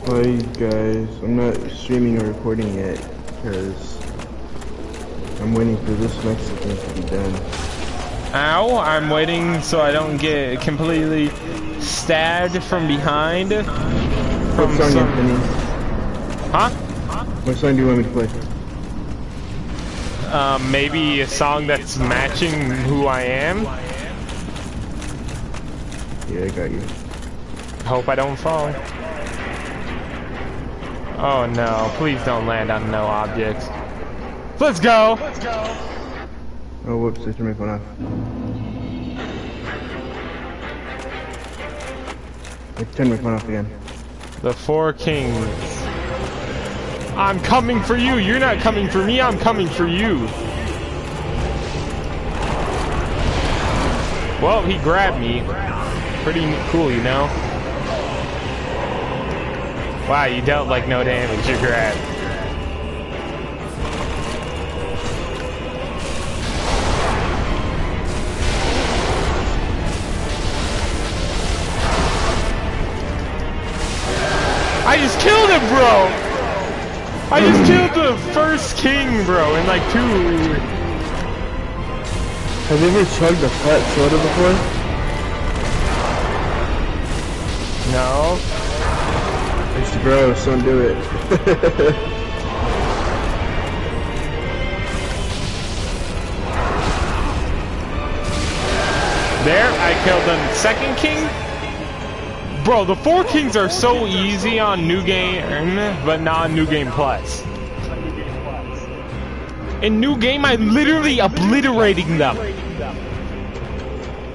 Hi guys, I'm not streaming or recording yet because I'm waiting for this Mexican to be done. Ow, I'm waiting so I don't get completely stabbed from behind. What song, Anthony? Huh? What song do you want me to play? Maybe a song that's matching who I am. Yeah, I got you. Hope I don't fall. Oh no, please don't land on no objects. Let's go! Oh, whoops, I turned my phone off. I turned my phone off again. The Four Kings. I'm coming for you! You're not coming for me, I'm coming for you! Well, he grabbed me. Pretty cool, you know? Wow, you dealt like no damage, you grabbed. I just killed him, bro! I just killed the first king, bro, in like 2... Have you ever chugged a flat soda before? No. It's gross, don't do it. There, I killed the second king. Bro, the Four Kings are so easy on New Game, but not on New Game Plus. In New Game, I'm literally obliterating them.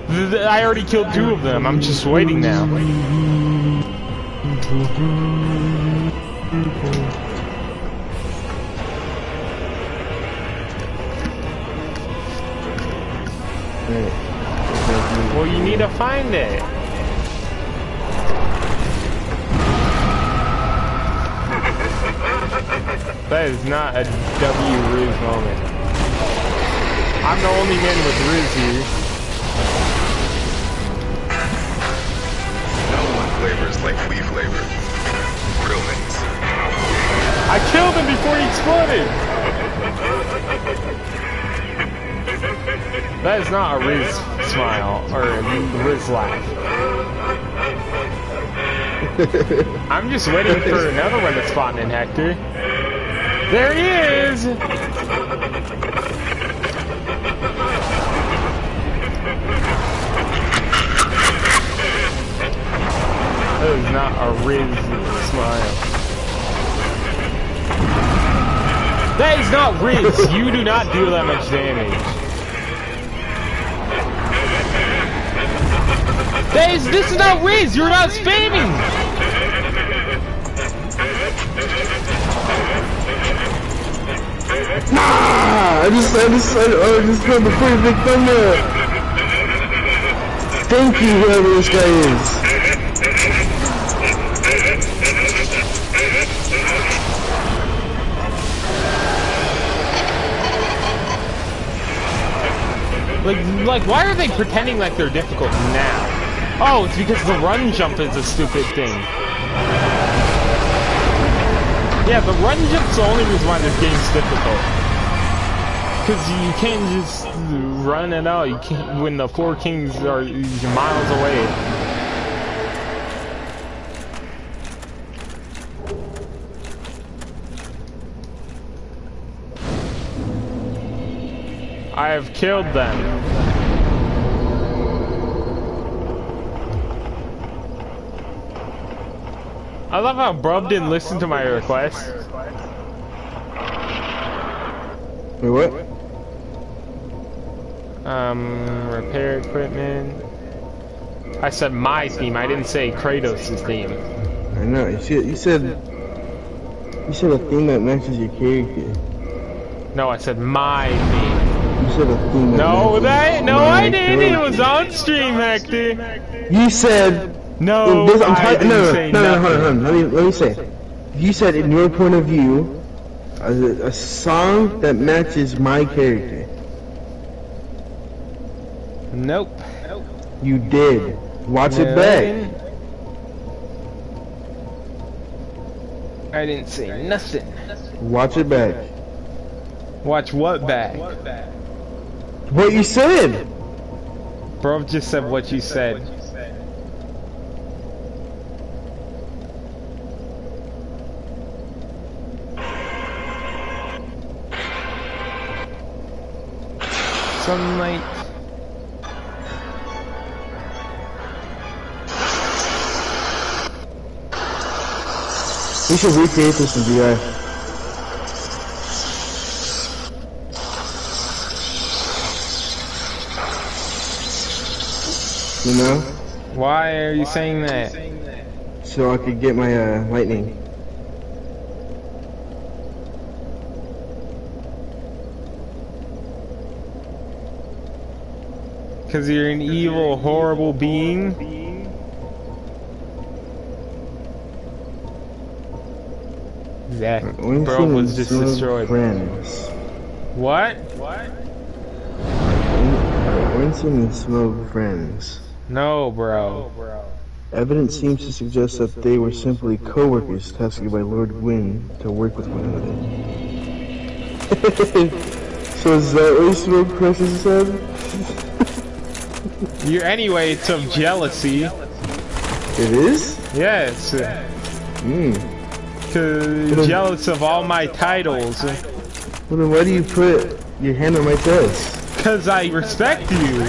I already killed 2 of them. I'm just waiting now. Well, you need to find it. That is not a W-Riz moment. I'm the only man with Riz here. No one flavors like we flavor. Real mints. I killed him before he exploded! That is not a Riz smile, or a Riz laugh. I'm just waiting for another one to spawn in, Hector. There he is! That is not a Riz smile. That is not Riz! You do not do that much damage. This is not Riz! You're not spamming! Nah! I just heard the pretty big thunder! Thank you, whoever this guy is! Like, why are they pretending like they're difficult now? Oh, it's because the run jump is a stupid thing. Yeah, the run jump's the only reason why this game's difficult. Because you can't just run it out. You can't when the Four Kings are miles away. I have killed them. I love how Brub didn't listen to my request. Wait, what? Repair equipment. I said my theme, I didn't say Kratos' theme. I know, you said a theme that matches your character. No, I said my theme. You said a theme that I didn't. It was on stream, Hector. You said... No, hold on. Let me say. You said, in your point of view, a song that matches my character. Nope. You did. Watch it back. I didn't say nothing. Watch it back. Watch what back? What you said! Bro just said what you said. Sunlight. We should recreate this in VI. You know? Why are you saying that? So I could get my lightning. Because you're an evil, horrible being? Zach, bro was just destroyed. Friends. What? Ornstein Smough friends. No, bro. Evidence seems to suggest that they were simply co-workers tasked by Lord Gwyn to work with one another. So is that what Smough crushes said? Anyway, it's of jealousy. It is? Yes. Cause jealous of all my titles. Well then why do you put your hand on my chest? Cause I respect you.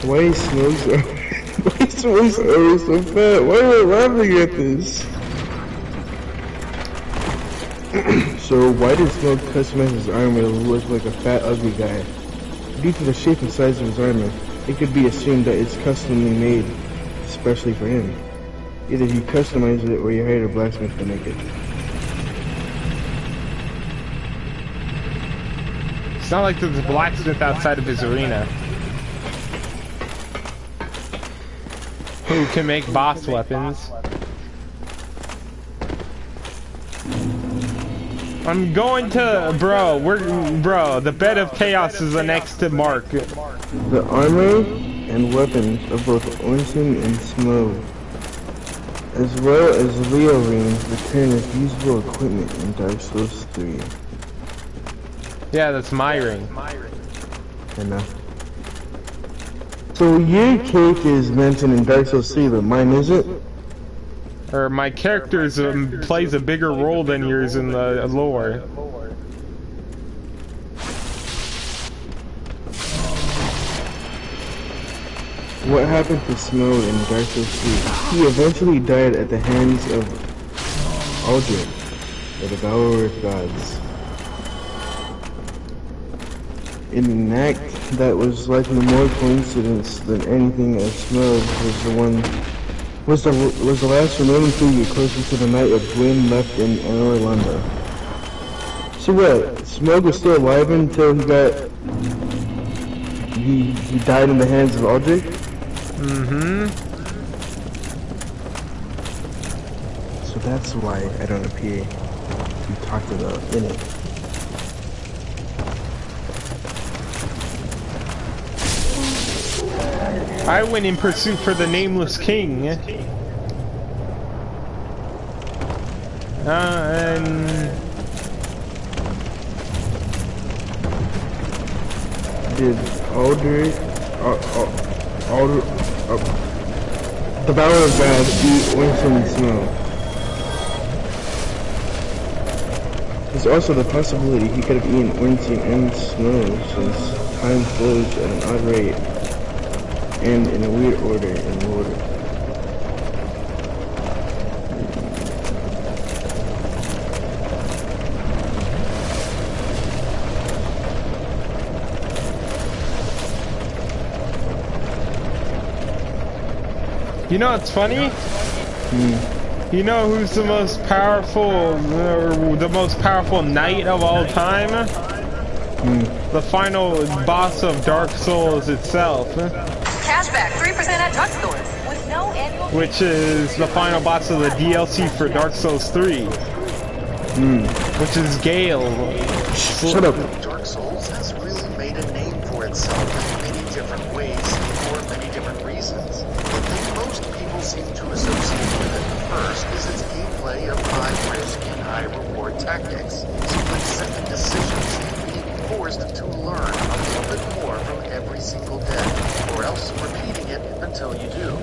Why is Smough so fat? Why are we laughing at this? So why did Smough customize his armor to look like a fat, ugly guy? Due to the shape and size of his armor, it could be assumed that it's customly made, especially for him. Either he customized it or he hired a blacksmith to make it. It's not like there's a blacksmith outside of his arena who can make boss weapons. I'm going to, bro, the bed of chaos is the next to Mark. The armor and weapons of both Ornstein and Smough, as well as Leo rings, return as usable equipment in Dark Souls 3. Yeah, that's my ring. Enough. So your cake is mentioned in Dark Souls 3, but mine isn't? Or my character plays a bigger role than yours in the lore. What happened to Smough in Dark Souls 3? He eventually died at the hands of Aldrich, the devourer of gods. In an act that was likely more coincidence than anything, as Smough was the last remaining figure closest to the night of Gwyn left in Orlando. So what? Smough was still alive until he died in the hands of Aldrich? So that's why I don't appear to be talked about in it. I went in pursuit for the nameless king. And Did Aldrich, the Devourer of God eat Ornstein Smough? There's also the possibility he could have eaten Ornstein and Smough, since time flows at an odd rate and in a weird order in order. you know what's funny? You know who's the most powerful, knight of all time? The final boss of Dark Souls itself. Cashback 3% at drugstores with no annual. Which is the final boss of the DLC for Dark Souls 3. Which is Gale. Shut up. Dark Souls has really made a name for itself in many different ways for many different reasons. The thing most people seem to associate with it first is its gameplay of high risk and high tactics, split-second decisions, being forced to learn a little bit more from every single death, or else repeating it until you do.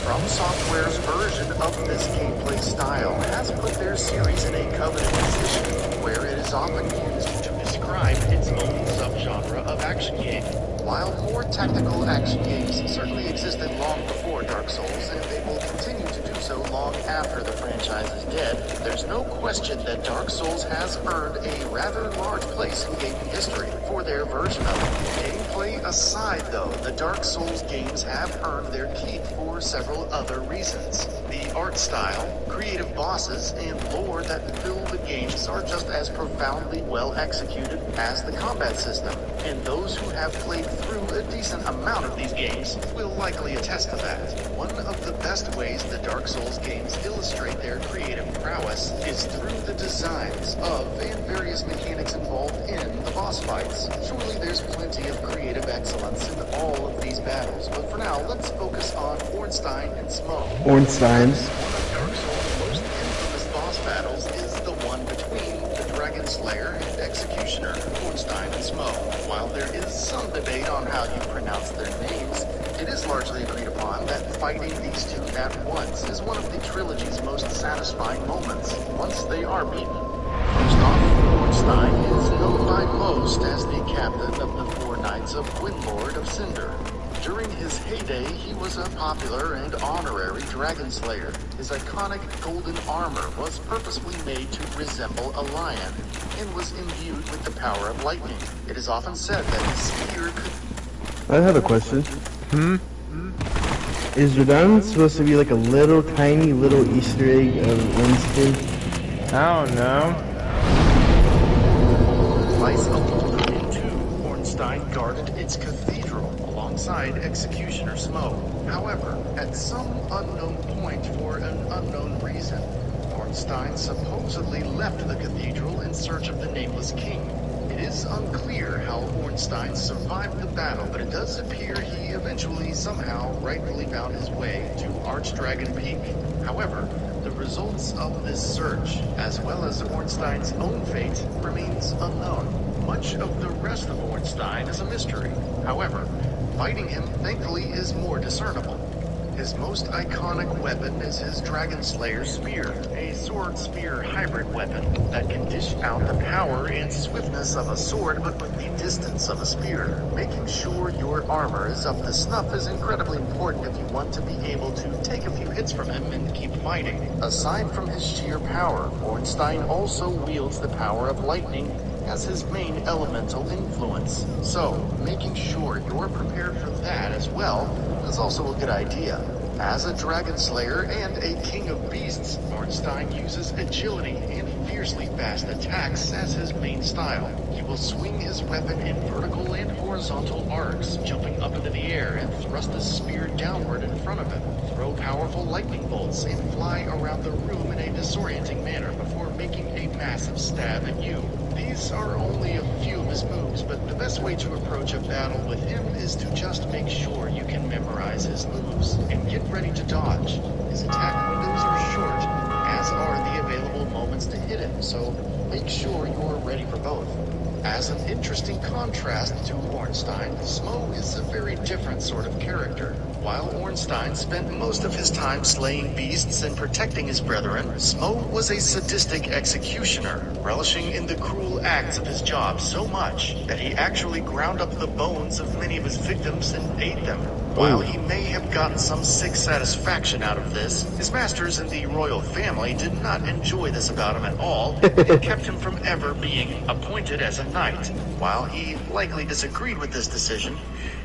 From Software's version of this gameplay style has put their series in a coveted position where it is often used to describe its own subgenre of action game. While more tactical action games certainly existed long before Dark Souls, and they will continue to do so long after the franchise is dead, there's no question that Dark Souls has earned a rather large place in gaming history for their version of it. Gameplay aside, though, the Dark Souls games have earned their keep for several other reasons. The art style, creative bosses, and lore that fill the games are just as profoundly well executed as the combat system, and those who have played through a decent amount of these games will likely attest to that. One of the best ways the Dark Souls games illustrate their creative prowess is through the designs of and various mechanics involved in the boss fights. Surely there's plenty of creative excellence in all of these battles, but for now, let's focus on Ornstein and Smough. Ornstein. One of Dark Souls' most infamous boss battles is the one between the Dragon Slayer and Executioner, Ornstein and Smough. While there is some debate on how you pronounce their names, it is largely agreed upon that fighting these two at once is one of the trilogy's most satisfying moments, once they are beaten. First off, Ornstein is known by most as the captain of the Four Knights of Gwynlord of Cinder. During his heyday, he was a popular and honorary dragon slayer. His iconic golden armor was purposefully made to resemble a lion and was imbued with the power of lightning. It is often said that his spear could... I have a question. Is Radahn supposed to be like a little tiny little Easter egg of Wednesday? I don't know. Twice a month into Ornstein guarded its cathedral alongside Executioner Smough. However, at some unknown point for an unknown reason, Ornstein supposedly left the cathedral in search of the Nameless King. It is unclear how Ornstein survived the battle, but it does appear he eventually somehow rightfully found his way to Archdragon Peak. However, the results of this search, as well as Ornstein's own fate, remains unknown. Much of the rest of Ornstein is a mystery. However, fighting him, thankfully, is more discernible. His most iconic weapon is his Dragon Slayer Spear, a sword-spear hybrid weapon that can dish out the power and swiftness of a sword but with the distance of a spear. Making sure your armor is up to snuff is incredibly important if you want to be able to take a few hits from him and keep fighting. Aside from his sheer power, Ornstein also wields the power of lightning as his main elemental influence. So, making sure you're prepared for that as well is also a good idea. As a dragon slayer and a king of beasts, Ornstein uses agility and fiercely fast attacks as his main style. He will swing his weapon in vertical and horizontal arcs, jumping up into the air and thrust his spear downward in front of him, throw powerful lightning bolts, and fly around the room in a disorienting manner before making a massive stab at you. These are only a few of his moves, but the best way to approach a battle with him is to just make sure you can memorize his moves and get ready to dodge. His attack windows are short, as are the available moments to hit him, so make sure you're ready for both. As an interesting contrast to Ornstein, Smough is a very different sort of character. While Ornstein spent most of his time slaying beasts and protecting his brethren, Smough was a sadistic executioner, relishing in the cruel acts of his job so much that he actually ground up the bones of many of his victims and ate them. While he may have gotten some sick satisfaction out of this, his masters in the royal family did not enjoy this about him at all, and kept him from ever being appointed as a knight. While he likely disagreed with this decision,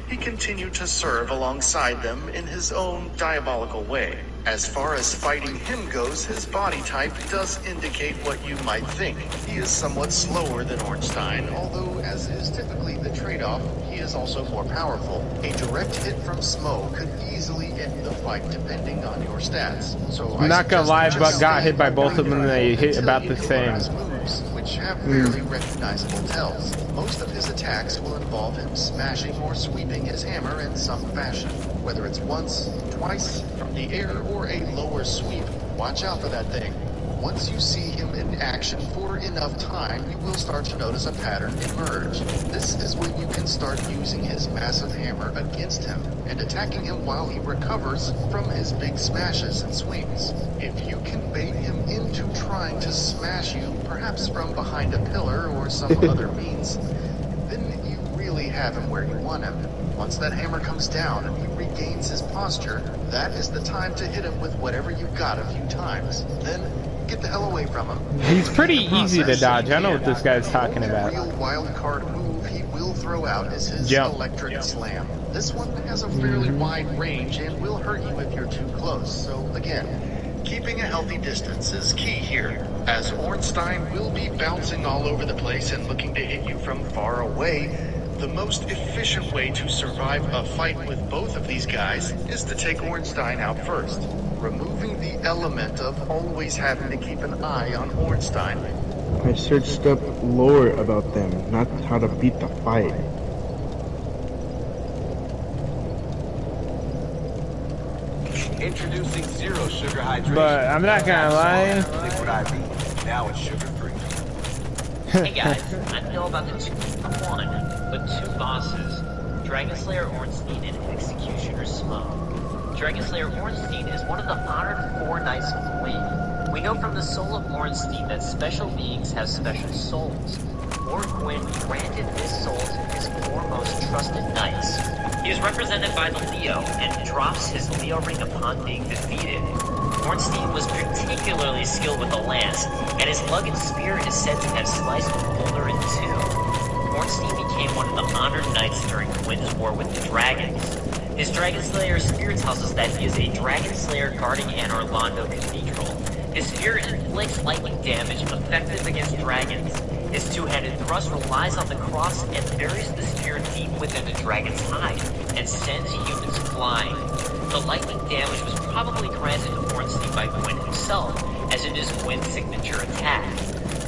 he continued to serve alongside them in his own diabolical way. As far as fighting him goes, his body type does indicate what you might think. He is somewhat slower than Ornstein, although as is typically the trade-off, he is also more powerful. A direct hit from Smough could easily end the fight depending on your stats. So I'm not gonna lie, but got hit by both of them and they hit about the same. Moves, which have barely recognizable tells. Most of his attacks will involve him smashing or sweeping his hammer in some fashion, whether it's once, twice, from the air, or a lower sweep. Watch out for that thing. Once you see him in action for enough time, you will start to notice a pattern emerge. This is when you can start using his massive hammer against him and attacking him while he recovers from his big smashes and swings. If you can bait him into trying to smash you, perhaps from behind a pillar or some other means, then you really have him where you want him. Once that hammer comes down and he regains his posture, that is the time to hit him with whatever you got a few times. Then get the hell away from him. He's pretty easy to dodge. I know what this guy's talking about. The real wild card move he will throw out is his electric slam. This one has a fairly wide range and will hurt you if you're too close. So again, keeping a healthy distance is key here, as Ornstein will be bouncing all over the place and looking to hit you from far away. The most efficient way to survive a fight with both of these guys is to take Ornstein out first, removing the element of always having to keep an eye on Ornstein. I searched up lore about them, not how to beat the fight. Introducing zero sugar hydration. But I'm not gonna lie. Liquid IV. Now it's sugar free. Hey guys, I know about the 2-for-1, but two bosses, Dragonslayer Ornstein and Executioner Smough. Dragonslayer Ornstein is one of the honored 4 Knights of the Wind. We know from the soul of Ornstein that special beings have special souls. Lord Gwyn granted this soul to his 4 most trusted knights. He is represented by the Leo and drops his Leo ring upon being defeated. Ornstein was particularly skilled with the lance, and his luggage spear is said to have sliced the boulder in 2. Ornstein became one of the honored knights during Gwyn's war with the dragons. His Dragonslayer spear tells us that he is a Dragonslayer guarding Anne Orlando Cathedral. His spear inflicts lightning damage effective against dragons. His 2-handed thrust relies on the cross and buries the spear deep within the dragon's hide, and sends humans flying. The lightning damage was probably granted to Ornstein by Gwyn himself, as it is Gwyn's signature attack.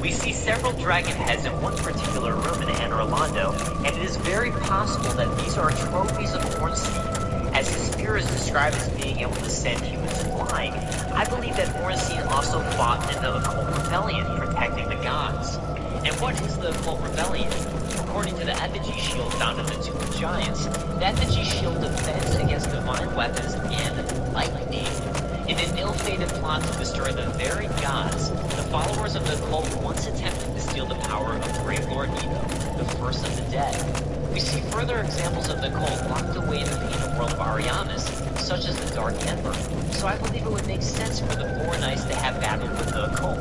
We see several dragon heads in one particular room in Anne Orlando, and it is very possible that these are trophies of Ornstein, as his spear is described as being able to send humans flying. I believe that Ornstein also fought in the Occult Rebellion, protecting the gods. And what is the Occult Rebellion? According to the effigy shield found in the Tomb of Giants, the effigy shield defends against divine weapons and lightning. In an ill-fated plot to destroy the very gods, the followers of the occult once attempted to steal the power of Great Lord Ego, the first of the dead. We see further examples of the cult locked away in the painted world of Ariamis, such as the Dark Ember, so I believe it would make sense for the 4 Knights to have battled with the occult.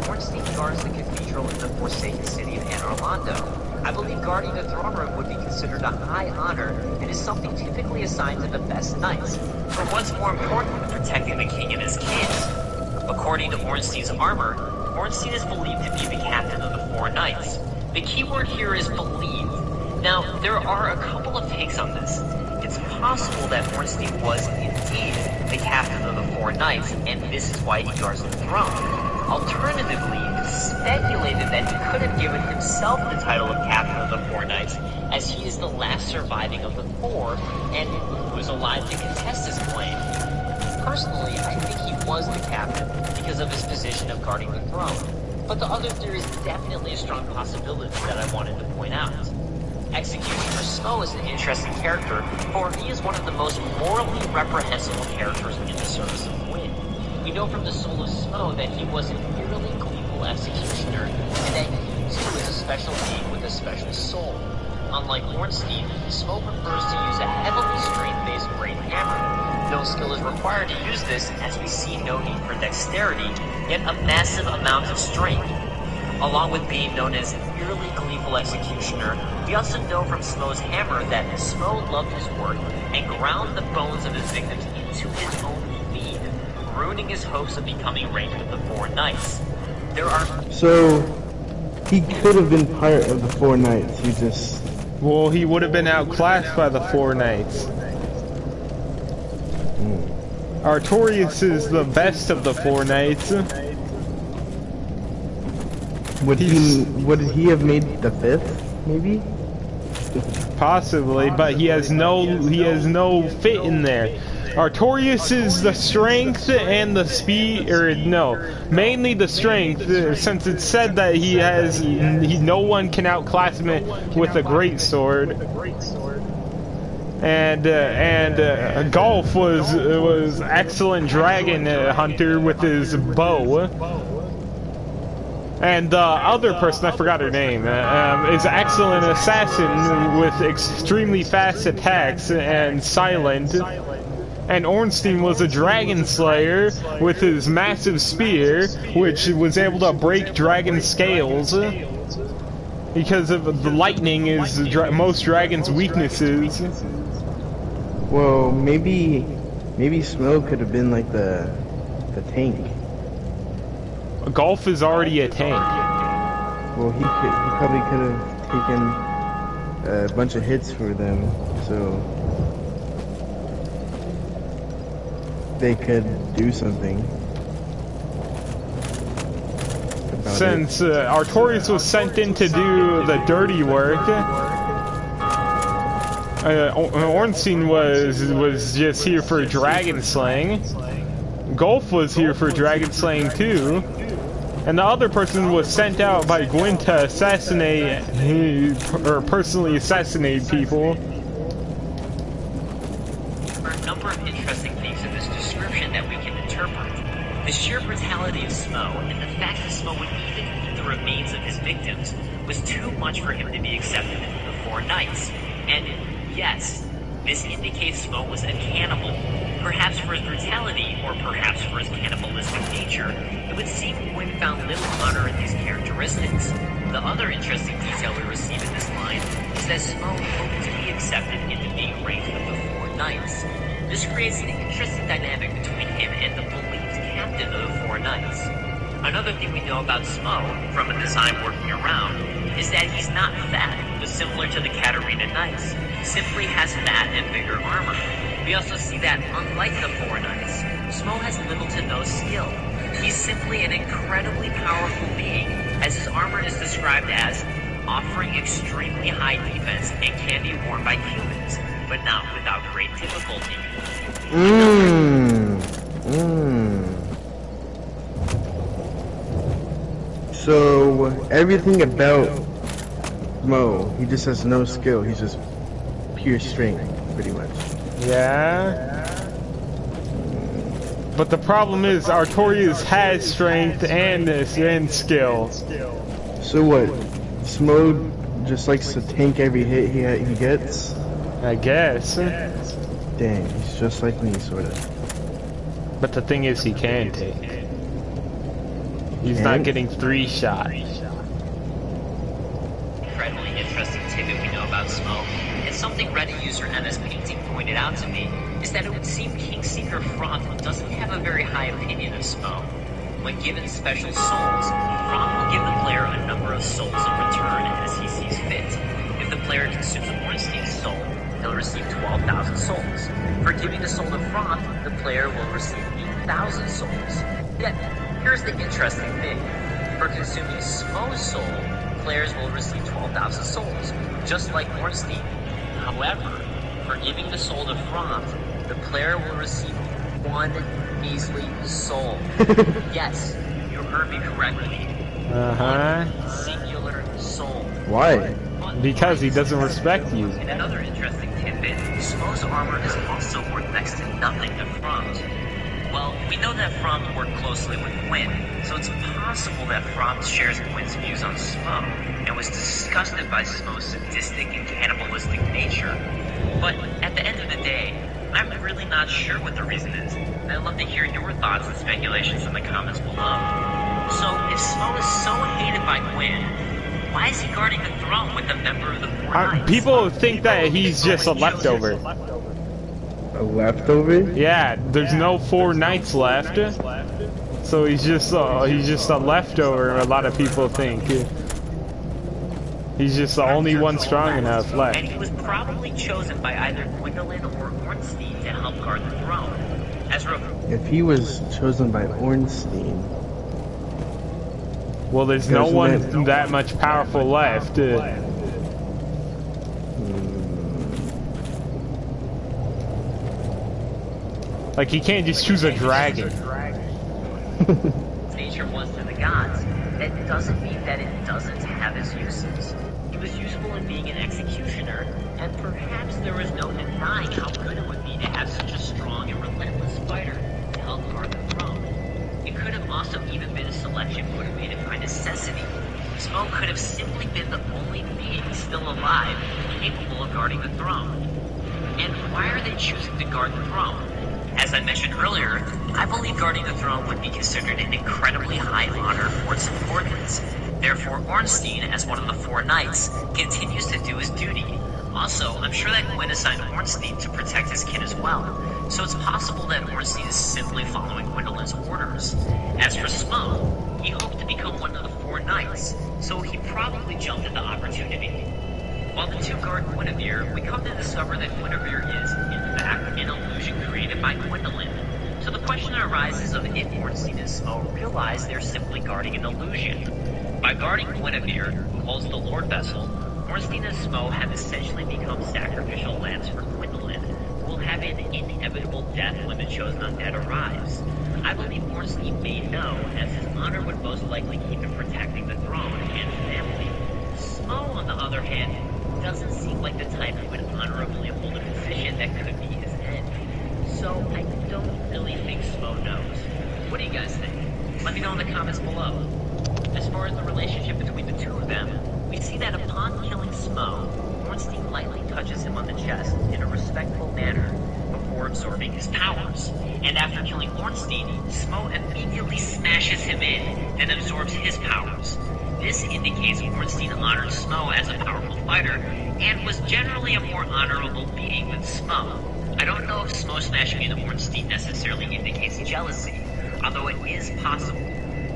Ornstein guards the cathedral in the Forsaken City of Anne Orlando. I believe guarding the throne room would be considered a high honor and is something typically assigned to the best knights, for what's more important than protecting the king and his kids. According to Ornstein's armor, Ornstein is believed to be the captain of the 4 Knights. The key word here is believe. Now, there are a couple of takes on this. It's possible that Ornstein was indeed the captain of the 4 Knights, and this is why he guards the throne. Alternatively, it's speculated that he could have given himself the title of captain of the 4 Knights, as he is the last surviving of the 4, and was alive to contest his claim. Personally, I think he was the captain because of his position of guarding the throne, but the other theory is definitely a strong possibility that I wanted to point out. Executioner Smough is an interesting character, for he is one of the most morally reprehensible characters in the service of Gwyn. We know from the soul of Smough that he was an eerily gleeful executioner, and that he too is a special being with a special soul. Unlike Ornstein, Smough prefers to use a heavily strength-based great hammer. No skill is required to use this, as we see no need for dexterity, yet a massive amount of strength. Along with being known as an eerily gleeful executioner, we also know from Smough's hammer that Smough loved his work and ground the bones of his victims into his own feed, ruining his hopes of becoming ranked with the 4 Knights. There are... So, he could have been part of the 4 Knights, he just... Well, he would have been outclassed by the 4 Knights. Artorias is the best of the 4 Knights. Would he have made the 5th, maybe? Possibly, but he has no fit in there. Artorias is the strength and the speed, or no, mainly the strength, since it's said that no one can outclass him with a great sword. And Golf was excellent dragon hunter with his bow. And the other person, I forgot her name, is excellent assassin with extremely fast attacks and silent. And Ornstein was a dragon slayer with his massive spear, which was able to break dragon scales. Because of the lightning is most dragons' weaknesses. Well, maybe Smough could have been like the tank. Golf is already a tank. Well, he probably could have taken a bunch of hits for them, so they could do something. Since Artorias was sent in to do the dirty work, Ornstein was just here for dragon slaying. Golf was here for dragon slaying too. And the other person was sent out by Gwyn to assassinate, or personally assassinate people. There are a number of interesting things in this description that we can interpret. The sheer brutality of Smough, and the fact that Smough would even eat the remains of his victims, was too much for him to be accepted into the Four Knights. And yes, this indicates Smough was a cannibal. Perhaps for his brutality, or perhaps for his cannibalistic nature, it would seem Gwyn found little honor in these characteristics. The other interesting detail we receive in this line is that Smough hoped to be accepted into being ranked with the Four Knights. This creates an interesting dynamic between him and the believed captain of the Four Knights. Another thing we know about Smough, from a design working around, is that he's not fat, but similar to the Katarina Knights, simply has fat and bigger armor. We also see that, unlike the Four Knights, Smough has little to no skill. He's simply an incredibly powerful being, as his armor is described as offering extremely high defense and can be worn by humans, but not without great difficulty. So everything about Smough, he just has no skill. He's just pure strength, pretty much. Yeah. But the problem is, Artorias has strength and skill. So what? Smough just likes to tank every hit he gets? I guess. Dang, he's just like me, sorta. But the thing is, he can take. He's not getting 3 shots. Incredibly interesting tidbit we know about Smough, and something Reddit user MS Painting pointed out to me, is that it would seem Kingseeker Froth doesn't have a very high opinion of Smough. When given special souls, Froth will give the player a number of souls in return as he sees fit. If the player consumes Ornstein's soul, he'll receive 12,000 souls. For giving the soul to Froth, the player will receive 8,000 souls. Yet, here's the interesting thing. For consuming Smough's soul, players will receive 12,000 souls, just like Ornstein. However, for giving the soul to Froth, the player will receive 1 measly soul. Yes, you heard me correctly. One singular soul. Why? Because he doesn't respect you. And another interesting tidbit, Smough's armor is also worth next to nothing to Froth. Well, we know that Froth worked closely with Gwyn, so it's possible that Froth shares Gwyn's views on Smough, and was disgusted by Smough's sadistic and cannibalistic nature. But at the end of the day, I'm really not sure what the reason is, and I'd love to hear your thoughts and speculations in the comments below. So, if Smough is so hated by Gwyn, why is he guarding the throne with a member of the Four Knights? People think that he's just a leftover. A leftover? Yeah, there's no 4 Knights left, so he's just a leftover. A lot of people think he's just the only one strong enough left. And he was probably chosen by either Gwendolyn or Ornstein to help guard the throne. If he was chosen by Ornstein, well, there's no one that much powerful left. Like, he can't just choose a dragon. Nature was to the gods, that doesn't mean that it doesn't have its uses. He was useful in being an executioner, and perhaps there was no denying how good it would be to have such a strong and relentless fighter to help guard the throne. It could have also even been a selection motivated by necessity. Smough could have simply been the only being still alive capable of guarding the throne. And why are they choosing to guard the throne? As I mentioned earlier, I believe guarding the throne would be considered an incredibly high honor for its importance. Therefore, Ornstein, as one of the 4 knights, continues to do his duty. Also, I'm sure that Gwyn assigned Ornstein to protect his kin as well, so it's possible that Ornstein is simply following Gwendolyn's orders. As for Smough, he hoped to become one of the 4 knights, so he probably jumped at the opportunity. While the 2 guard Guinevere, we come to discover that Guinevere is, in fact, an illusion created by Gwendolyn. So the question arises of if Ornstein and Smough realize they're simply guarding an illusion. By guarding Guinevere, who holds the Lord Vessel, Ornstein and Smough have essentially become sacrificial lambs for Gwendolyn, who will have an inevitable death when the chosen undead arrives. I believe Ornstein may know, as his honor would most likely keep him protecting the throne and family. Smough, on the other hand, doesn't seem like the type who would honorably hold a position that could be his end. So I don't really think Smough knows. What do you guys think? Let me know in the comments below. As far as the relationship between the 2 of them, we see that upon killing Smough, Ornstein lightly touches him on the chest in a respectful manner before absorbing his powers. And after killing Ornstein, Smough immediately smashes him in, then absorbs his powers. This indicates Ornstein honored Smough as a powerful fighter, and was generally a more honorable being than Smough. I don't know if Smough smashing into Ornstein necessarily indicates jealousy, although it is possible.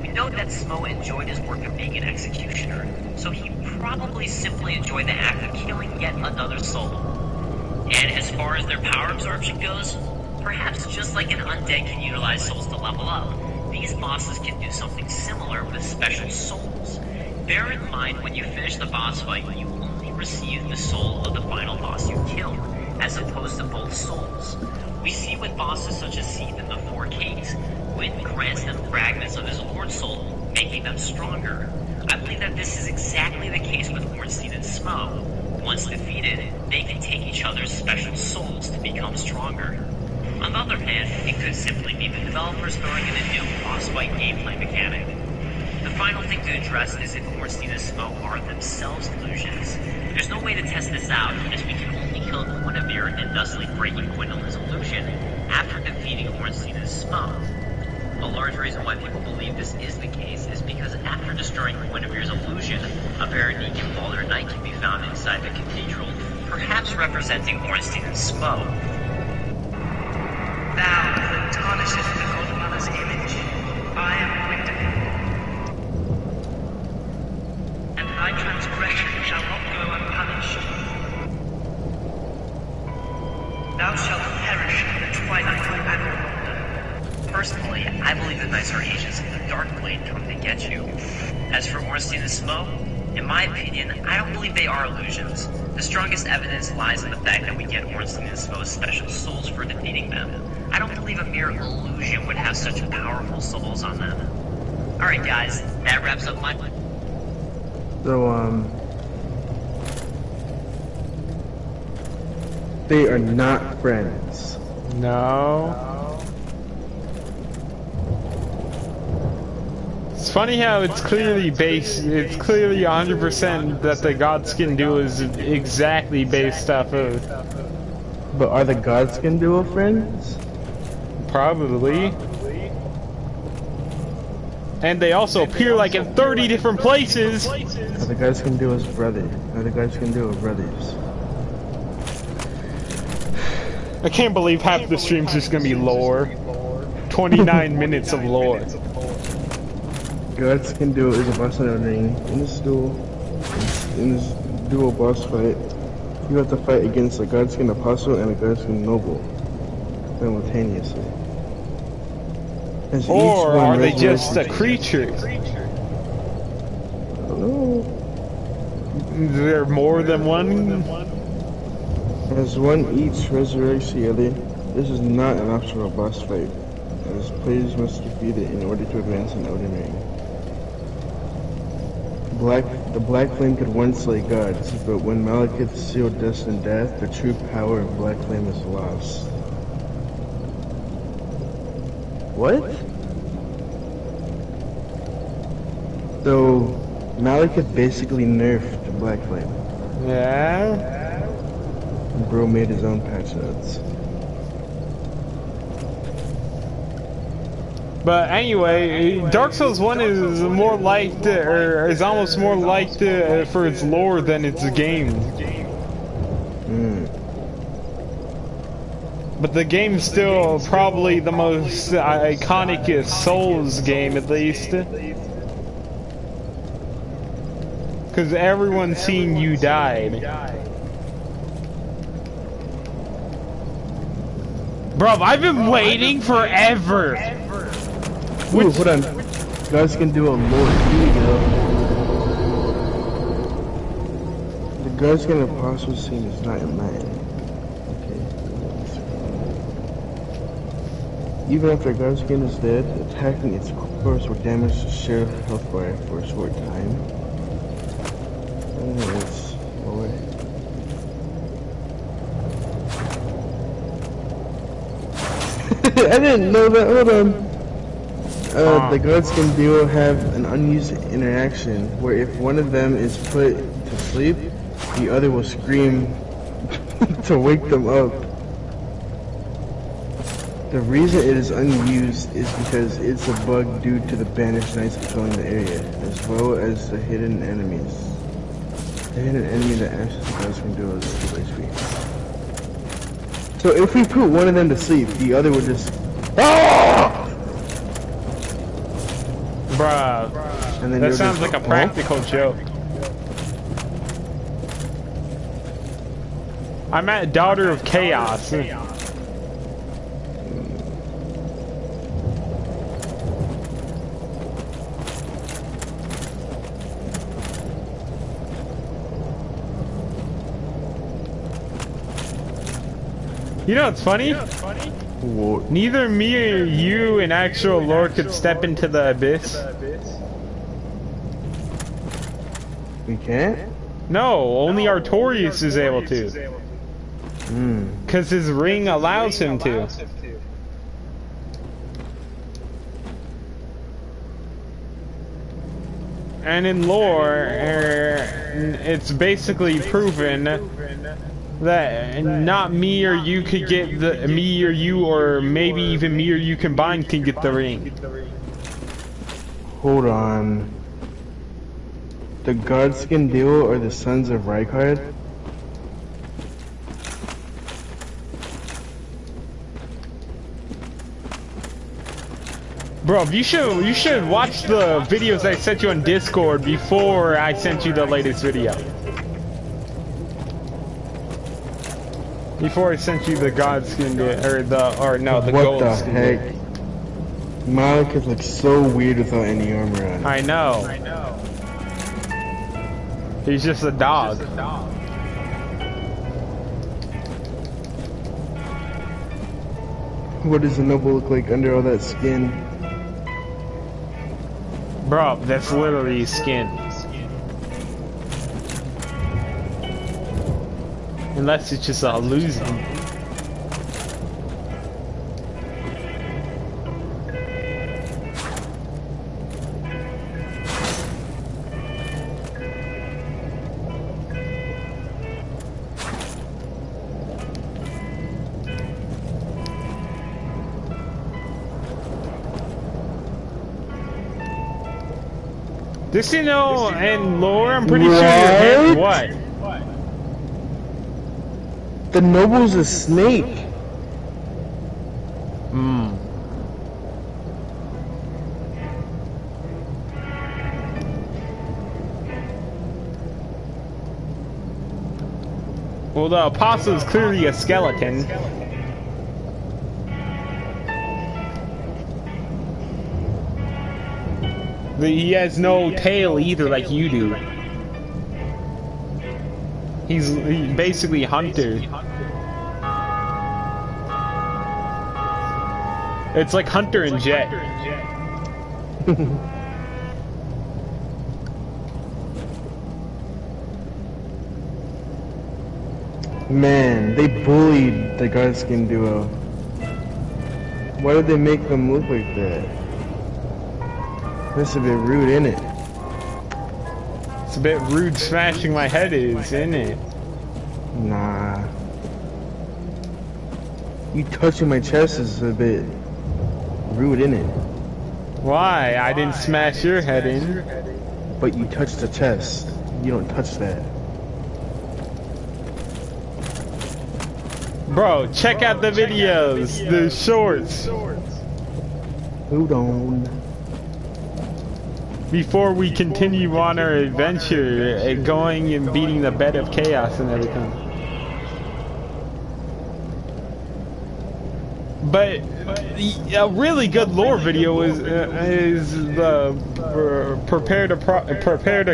We know that Smough enjoyed his work of being an executioner, so he probably simply enjoyed the act of killing yet another soul. And as far as their power absorption goes, perhaps just like an undead can utilize souls to level up, these bosses can do something similar with special souls. Bear in mind, when you finish the boss fight, you only receive the soul of the final boss you killed, as opposed to both souls. We see with bosses such as Seath in the 4 Kings, Gwyn grants them fragments of his Lord's soul, making them stronger. I believe that this is exactly the case with Ornstein and Smough. Once defeated, they can take each other's special souls to become stronger. On the other hand, it could simply be the developers throwing in a new boss fight gameplay mechanic. The final thing to address is if Ornstein and Smough are themselves illusions. There's no way to test this out, as we can only kill Guinevere and thusly breaking Gwendolyn's illusion after defeating Ornstein and Smough. A large reason why people believe this is the case is because after destroying Guinevere's illusion, a Veronique and Balder Knight can be found inside the cathedral, perhaps representing Ornstein and Smough. Thou that tarnishest the Godmother's image, I am Gwendolyn. And thy transgression shall not go unpunished. Thou shalt perish in the twilight of Avalon. Personally, I believe the Knights are agents of the Darkblade come to get you. As for Ornstein and Smough, in my opinion, I don't believe they are illusions. The strongest evidence lies in the fact that we get Ornstein and Smough's special souls for defeating them. I don't believe a mere illusion would have such powerful souls on them. Alright guys, that wraps up my... So, they are not friends. No. It's funny how it's clearly 100% that the Godskin duo is exactly based off of. But are the Godskin duo friends? Probably. And they also appear like in 30 different places! Are the Godskin duo's brother? Are the Godskin duo brothers? I can't believe half the stream's just gonna be lore. 29 minutes of lore. Godskin duo is a boss in the ring. In this duo boss fight, you have to fight against a Godskin Apostle and a Godskin Noble simultaneously. As or are they just a creature? I don't know. Is there more than one? As one each resurrects the other, This is not an optional boss fight, as players must defeat it in order to advance in Elden Ring. The Black Flame could once slay gods, but when Malekith sealed destined death, the true power of Black Flame is lost. What? So, Malekith basically nerfed the Black Flame. Yeah. Bro made his own patch notes. But anyway, Dark Souls 1 is more liked, or is almost more liked for its lore than its game. But the game's still probably the most iconic Souls game, at least. Because everyone's seen you died. Bro, I've been waiting forever! Ooh, hold on. Guys can do a lore. Here we go. The Guardian Apostle scene is not a man. Okay. Even after Guardian is dead, attacking its corpse will damage the share health bar for a short time. That's lore. I didn't know that. Hold on. The guards can duo have an unused interaction where if one of them is put to sleep, the other will scream to wake them up. The reason it is unused is because it's a bug due to the banished knights patrolling the area, as well as the hidden enemies. The hidden enemy that ashes the guards can duo is 2 HP. So if we put one of them to sleep, the other would just Bruh, and then that sounds like a practical joke. I'm at Daughter of Chaos. You know what's funny? What? Neither me or you in actual lore could step into the abyss. We can't? No, only Artorias is able to. Because his ring allows him to. And in lore, it's basically proven that not me or you could get the me or you, or maybe even me or you combined can get the ring. Hold on. The Guardskin duo are the sons of Rykard? Bro, you should watch the videos I sent you on Discord before I sent you the latest video. Before I sent you the Godskin, the What the Goldskin. heck? Malekith looks so weird without any armor on. I know. He's just a dog. What does a noble look like under all that skin? Bro, that's literally skin. Unless it's just a illusion. This, you know, and lore, I'm pretty sure your head, what? The noble's a snake. Well, the apostle is clearly a skeleton. He has no tail either, like you do. He's basically Hunter. It's like Hunter and Jet. Man, they bullied the Gunskin duo. Why did they make them look like that? That's a bit rude, isn't it? It's a bit rude smashing my head is, isn't it? Nah. You touching my chest is a bit rude, isn't it? Why? I didn't smash your head in. But you touched the chest. You don't touch that. Bro, check out the videos, the shorts. Hold on. Before we continue on our adventure, going and beating the bed of chaos and everything. But a really good lore video is the prepare to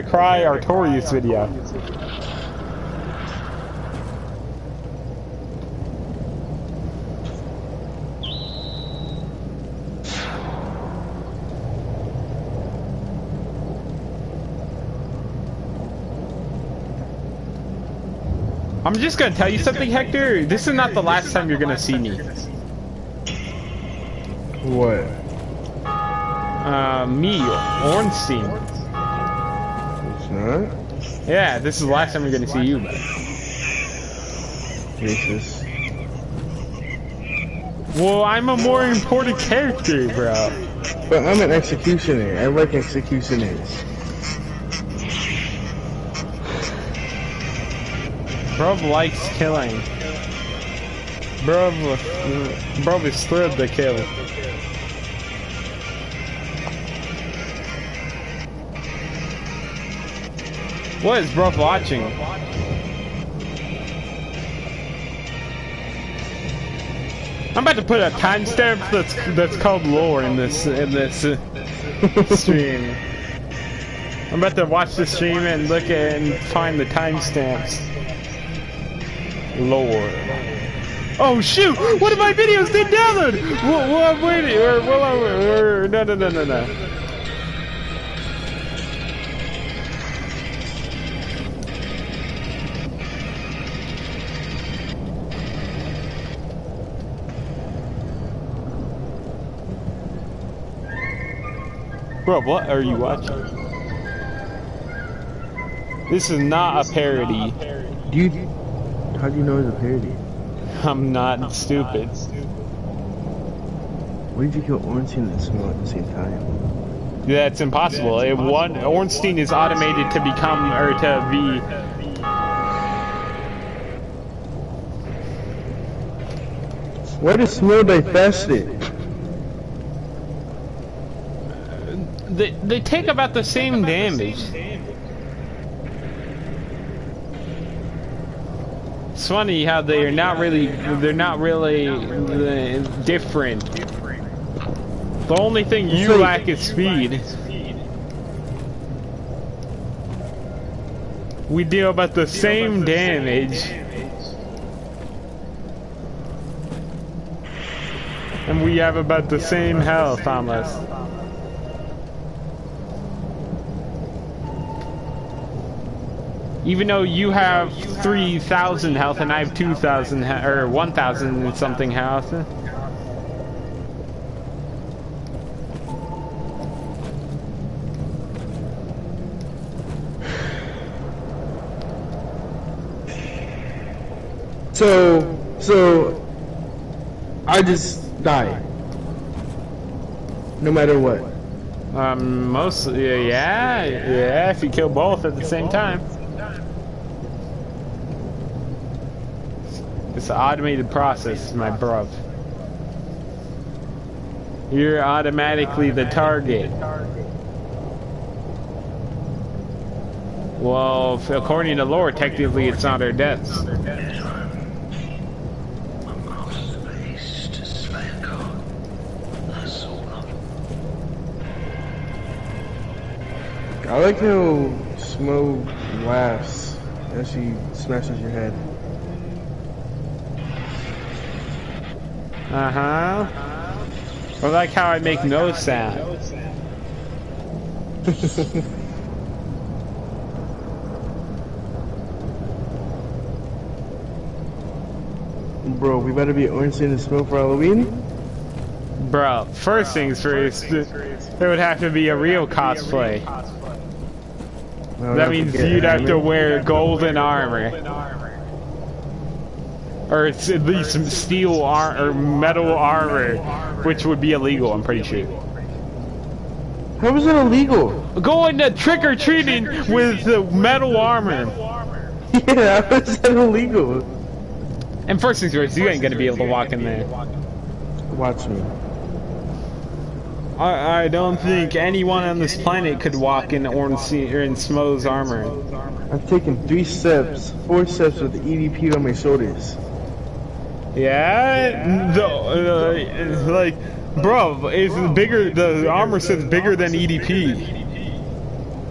cry Artorias video. I'm just gonna tell you something, Hector. This is not the last time you're gonna see me. What? Me, Ornstein. It's not? Yeah, this is the last time we're gonna see you, man. Jesus. Well, I'm a more important character, bro. But I'm an executioner. I like executioners. Bro likes killing. Bro is thrilled to kill. What is bro watching? I'm about to put a timestamp that's called lore in this stream. I'm about to watch the stream and look at and find the timestamps. Lore. Oh shoot! One of my videos didn't download. Well, I'm waiting. No. Bro, what are you watching? This is not a parody. How do you know it's a parody? I'm not stupid. Why did you kill Ornstein and Smough at the same time? That's impossible. Ornstein is automated to become, or to be... Why does Smough die faster? They take about the same damage. It's funny how they're not really different. The only thing you lack is speed. We deal about the same damage. And we have about the same health almost. Even though you have 3,000 health and I have 2,000 or 1,000 and something health. So I just die. No matter what. Mostly, yeah, if you kill both at the same time. It's an automated process, my bruv. You're automatically the target. Well, according to lore, technically it's not our deaths. I like how Smough laughs as she smashes your head. I like how I make no sound. Bro, we better be Ornstein Smough for Halloween? Bro, first things first, there would have to be a real cosplay. That means you'd have to wear golden armor. Or it's at least some steel or metal armor, which would be illegal, I'm pretty sure. How is it illegal? Going to trick-or-treating with metal armor. Yeah, how is that illegal? And first things first, you ain't gonna be able to walk in there. Watch me. I don't think anyone on this planet could walk in Ornstein or in Smough's armor. I've taken 4 steps with the EVP on my shoulders. Yeah, like, bro, it's bigger. The armor says bigger than EDP.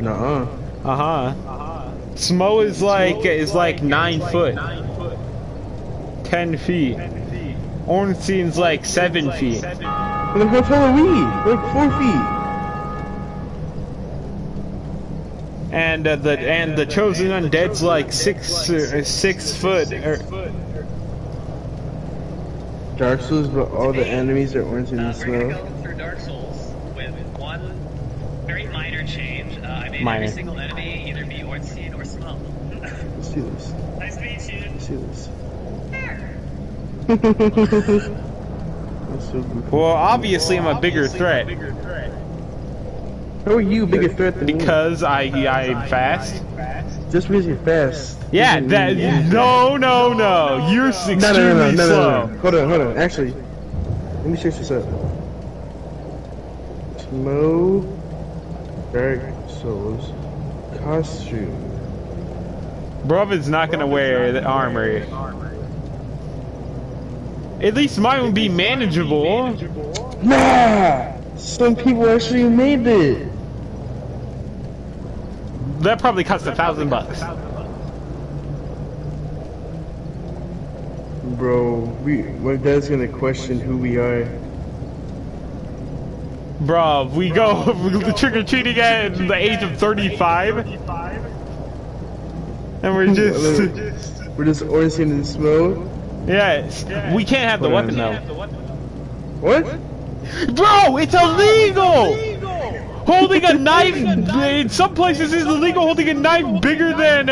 Nuh-uh. Smough is like 9 foot, 10 feet. Ornstein's like 7 feet. Well, then how tall are we? We're like 4 feet. And the chosen undead's like 6 foot. Dark Souls, but all the enemies are Ornstein We're gonna Smough. go through Dark Souls with one very minor change. I made Minor. every single enemy either be Ornstein or Smough. Let's do this. Nice to meet you. Let's do this. That's so goofy. Well, obviously I'm a bigger threat How are you a bigger threat than me? because I'm fast. Just because you're fast. Yeah, doesn't that mean- no. You're extremely No. slow. Hold on. Actually, let me search this up. Smough Dark Souls costume. Bruv is not gonna wear the armor. At least mine would be manageable. Nah! Some people actually made it. That probably cost $1,000. Bro, my dad's gonna question who we are. Bruv, we go trick-or-treating at the age of 35. And we're just Ornstein Smough. yes. We can't have the weapon though. What? Bro, it's illegal! Holding a knife in some places is illegal. Holding a knife bigger than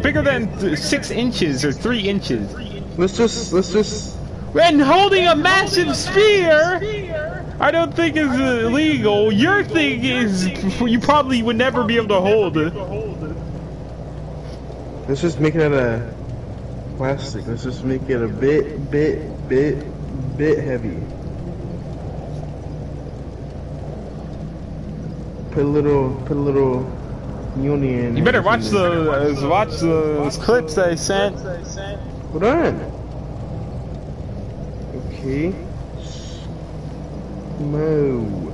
bigger than 6 inches or 3 inches. Let's just. And holding a massive spear, I don't think is illegal. Your thing is you probably would never be able to hold it. Let's just make it out of plastic. Let's just make it a bit heavy. Put a little union. You better watch those clips that I sent. Hold on. Okay. Smough.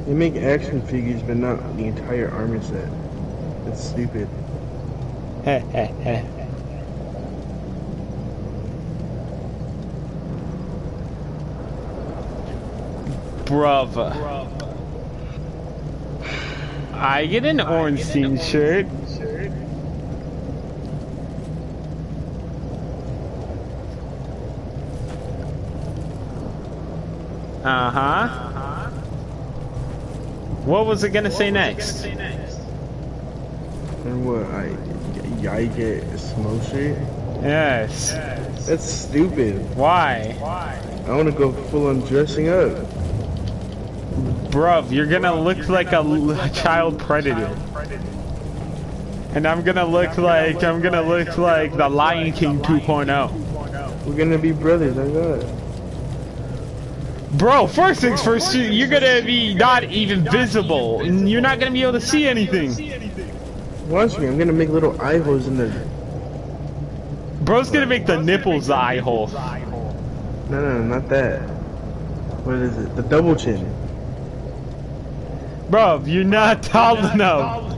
They make action figures, but not the entire armor set. That's stupid. Bruv. I get an Ornstein shirt. Uh-huh. What was it gonna say next? And what, I get a Smough shirt? Yes. That's stupid. Why? I want to go full on dressing up. Bruv, you're gonna look like a child predator. And I'm gonna look like the Lion King 2.0. We're gonna be brothers, I got it. Bro, first things first, you're gonna be not even visible. And you're not gonna be able to see anything. Watch me, I'm gonna make little eye holes in there. Bro's gonna make the nipples the eye hole. No, not that. What is it? The double chin. Bro, you're not tall enough.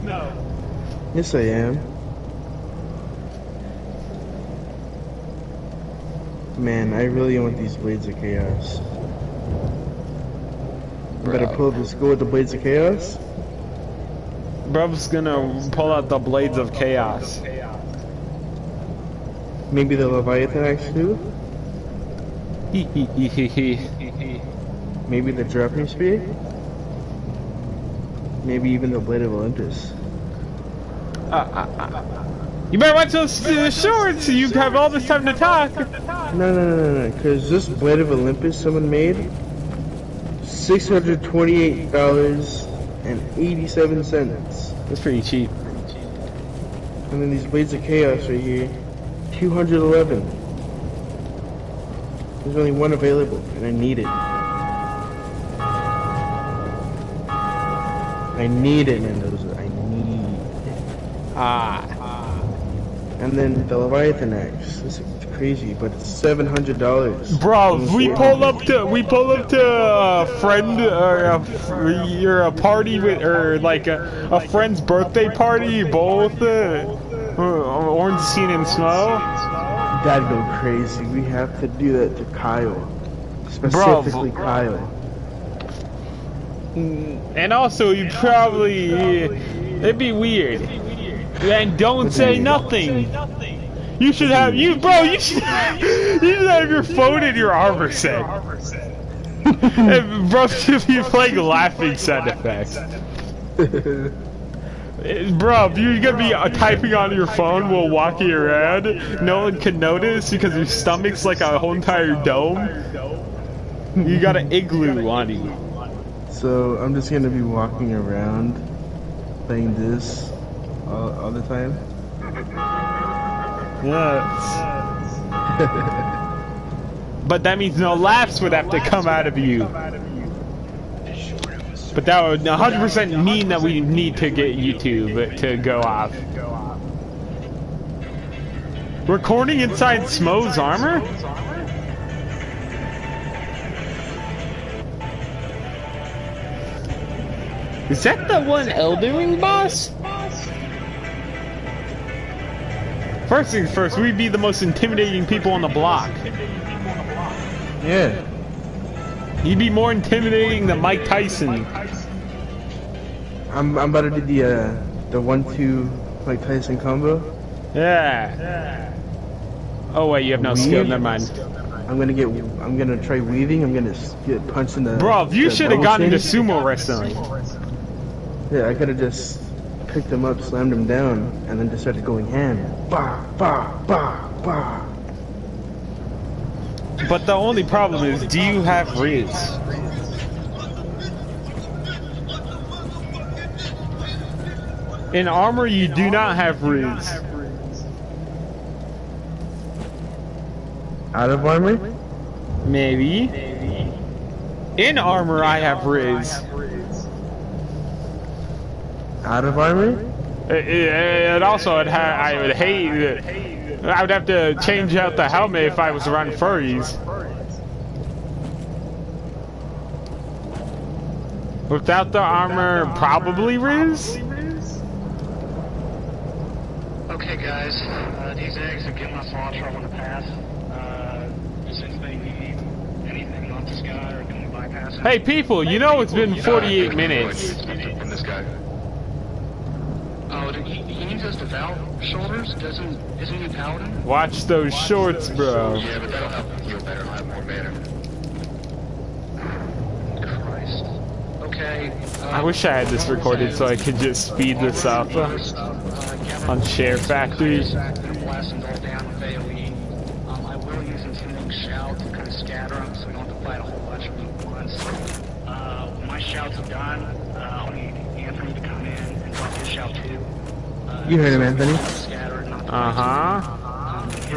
Yes, I am. Man, I really want these Blades of Chaos. I'm gonna pull up the school with the Blades of Chaos. Bro's gonna pull out the Blades of Chaos. Maybe the Leviathan Axe too? Maybe the Dropping Spear? Maybe even the Blade of Olympus. You better watch those shorts, you have all this time to talk. No, because this Blade of Olympus someone made $628.87. That's pretty cheap. And then these Blades of Chaos right here, $211. There's only one available, and I need it. I need it, Mendoza. I need it. And then the Leviathan Axe. This is crazy, but it's $700. Bro, we pull up to a friend or a party with, or like a friend's birthday party, both Ornstein and Smough. That'd go crazy. We have to do that to Kyle, specifically Kyle. And also, you probably it'd be weird. And don't say nothing. You should have you should have your phone in your armor set. And bro should be playing laughing sound effects. Bro, you're gonna be typing on your phone while walking around. No one can notice because your stomach's like a whole entire dome. You got an igloo on you. So I'm just gonna be walking around playing this all the time. Yes. But that means no laughs would have to come out of you. But that would 100% mean that we need to get YouTube to go off. Recording inside Smough's armor? Is that the one Eldering boss? First things first, we'd be the most intimidating people on the block. Yeah. You'd be more intimidating than Mike Tyson. I'm about to do the 1-2 Mike Tyson combo. Yeah. Oh wait, you have no skill. Never mind. I'm gonna try weaving. I'm gonna get punched in the. Bro, you should have gone into sumo wrestling. Yeah, I could have just picked him up, slammed him down, and then just started going ham. Bah, bah, bah, bah. But the only problem is, do you have Riz? In armor, you do not have Riz. Out of armor? Maybe. In armor, I have Riz. Out of armor? And also, I would hate. I would have to change out the helmet if I was around furries. Without the armor, probably Riz? Okay, guys. These eggs have given us launcher. I want to pass. Does anybody need anything off this guy, or can we bypass it? Hey, people, you know it's been 48 minutes. From this guy. Oh, he needs us to valve shoulders? Isn't he paladin? Watch those shorts, bro. Yeah, but that'll help him heal better. I'll have more mana. Christ. Okay. I wish I had this recorded so I could just speed this up on Share Factory. Blasting all down with AoE. I will use intimidating shout to kind of scatter them so we don't have to fight a whole bunch of them at once. When my shouts are done, I'll need Anthony to come in and drop his shout too. You heard him, Anthony. His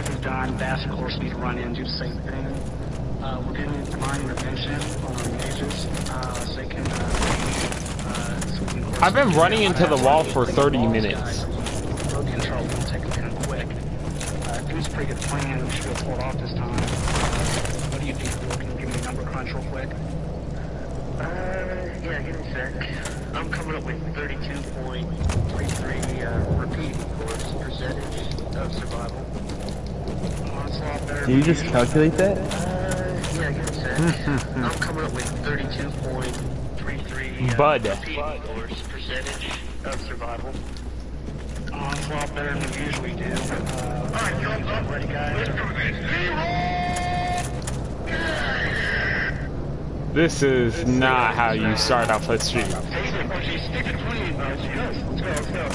is done. Bass, of course, need to run in and do the same thing. We're getting divine intervention on our mages so they can. I've been running into the wall for 30 minutes. Control will take them kind of quick. It was a pretty good plan. We should have pulled off this time. What do you think? Can you give me a number crunch real quick? Yeah, give me a sec. I'm coming up with 32.33 repeat course percentage of survival. Onslaught better. Did you just calculate that? Yeah, give me a sec. I'm coming up with 32.33 Bud. repeat course percentage of survival. Onslaught better than we usually do. Alright, I'm ready, guys. This is not how you start off a stream. Stick to the plan, guys. Yes, let's go.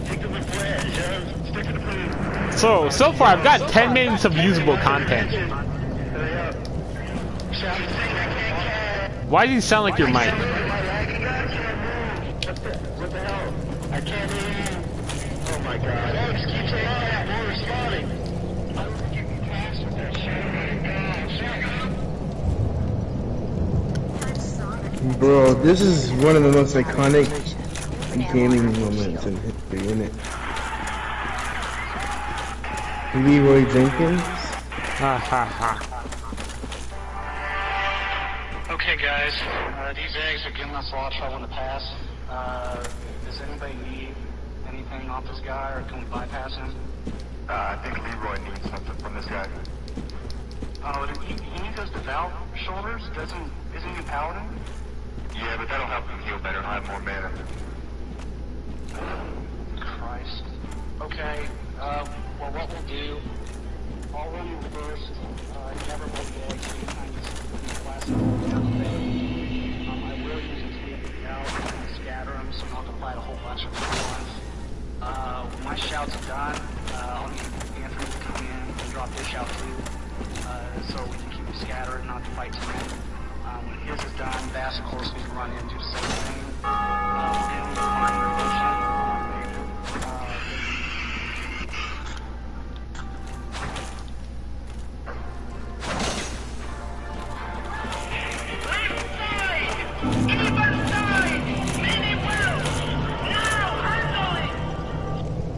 Stick to the plan, yes. Stick to the plan. So far I've got 10 minutes of usable content. Why do you sound like your mic? What the hell? I can't hear you. Oh my god. Oh, just keep saying that. We're responding. I don't think you can pass with that shit. Bro, this is one of the most iconic gaming moments in history, isn't it? Leroy Jenkins? Ha ha ha. Okay, guys. These eggs are giving us a lot of trouble in the past. Does anybody need anything off this guy, or can we bypass him? I think Leroy needs something from this guy. Oh, he needs those devout shoulders? Isn't he paladin? Yeah, but that'll help him heal better and have more mana. Christ. Okay, well, what we'll do, I'll run you first. Never put the eggs anytime you class I will use it to get out and scatter them, so multiply a whole bunch of them at once. When my shouts are done, I'll need Anthony to come in and drop his shout too, so we can keep them scattered and not to fight too many. When his is done, Bass, of course, we can run in and do the same thing. And minor motion.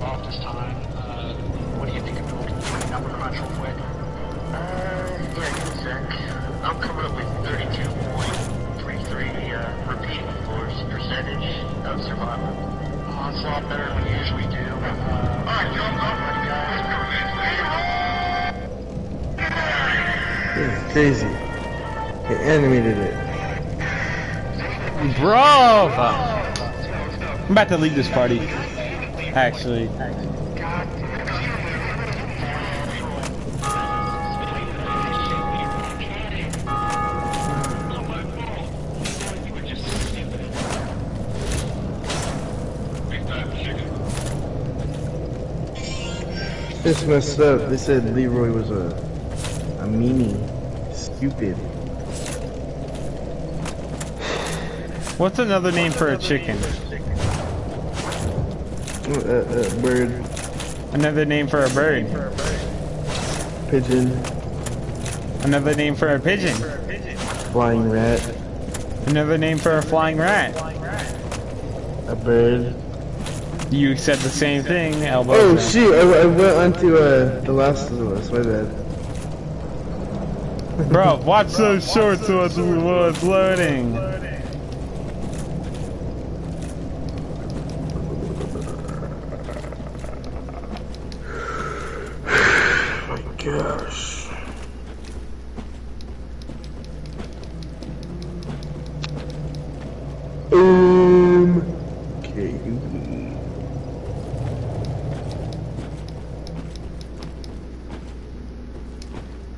Off this time. What do you think of building number crunch real quick? Yeah, give me a sec. I'm coming up with 32.33 repeat force percentage of survival. Onslaught better than we usually do. Alright, I'm ready, guys. This is crazy. They animated it. Bro! I'm about to leave this party. Actually. This messed up. They said Leroy was a meanie. Stupid. What's another name for a chicken? Bird. Another name for a bird. Pigeon. Another name for a pigeon. Flying rat. Another name for a flying rat. A bird. You said the same thing, Elbow. Oh shoot, I went onto The Last of Us, my bad. Bro, watch those shorts while it's loading. My gosh. Okay.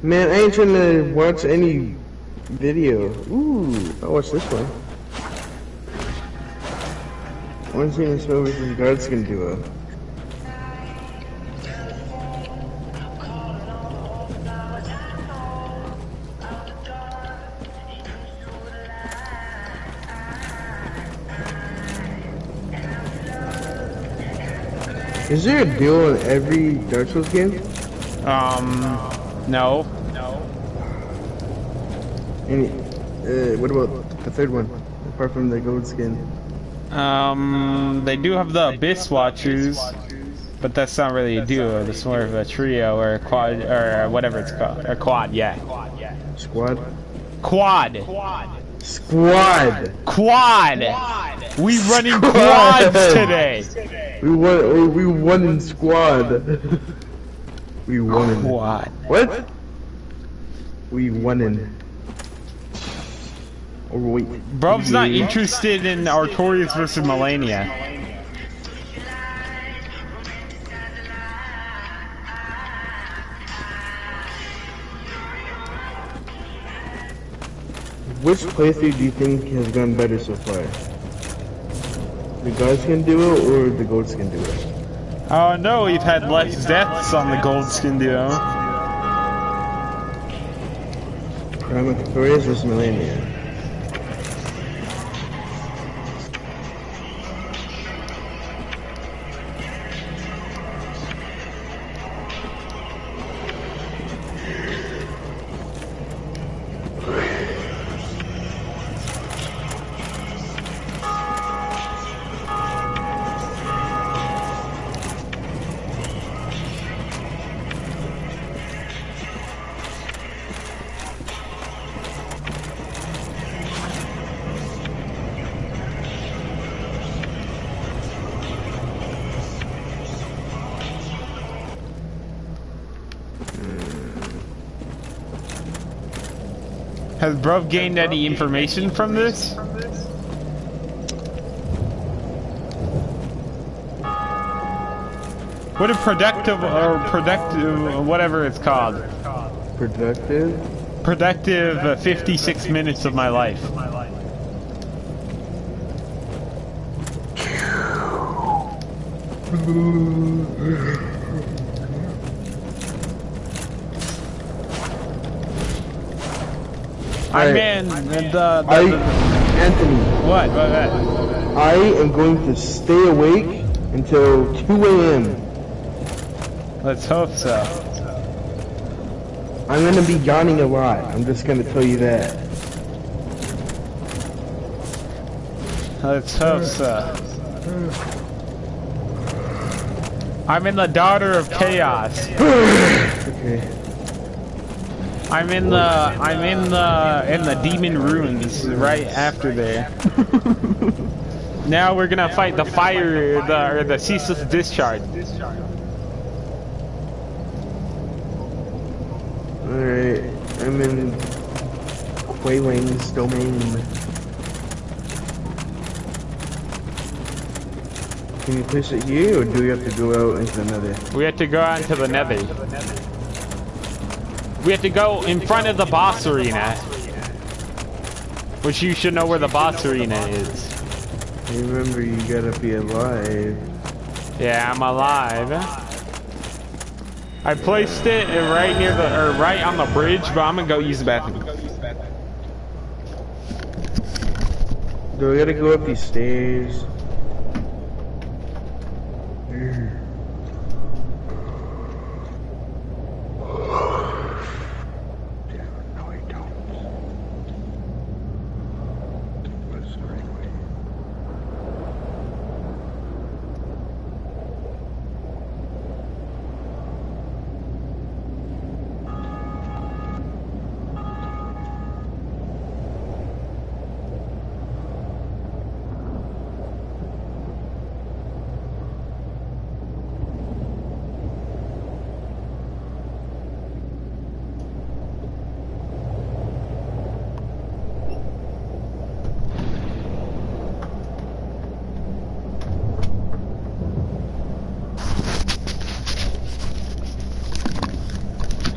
Man, I ain't trying to watch any video. Ooh, I'll watch this one. Ornstein Smough versus Guardskin duo. Is there a duel in every Dark Souls game? No. Any, what about the third one? Apart from the gold skin. They do have the Abyss Watchers, but that's not really a duo. It's more of a trio or a quad or whatever it's called. A quad, yeah. Squad? Quad. Squad. Quad. We running quads today. We won in squad. We won in Quad. what? We won in. Oh wait. Bruh's not interested in Artorias versus Melania. Which playthrough do you think has gone better so far? The guys can do it, or the goats can do it? Oh no, we've had less deaths on the Goldskin duo. Prime Artorias versus Melania. Has Bruh gained any information from this? What a productive whatever it's called. Productive? Productive 56 minutes of my life. I'm in Anthony. What? I am going to stay awake until 2 a.m. Let's hope so. I'm gonna be yawning a lot. I'm just gonna tell you that. Let's hope so. I'm in the Daughter of Chaos. Okay. I'm in the Demon Ruins right after there. Now we're gonna fight the fire, the ceaseless discharge. Alright, I'm in Quayling's domain. Can you place it here, or do we have to go out into the nether? We have to go out into the nether. We have to go in front of the boss arena. Which you should know where the boss arena is. Remember, you gotta be alive. Yeah, I'm alive. I placed it right near right on the bridge, but I'm gonna go use the bathroom. Do we gotta go up these stairs?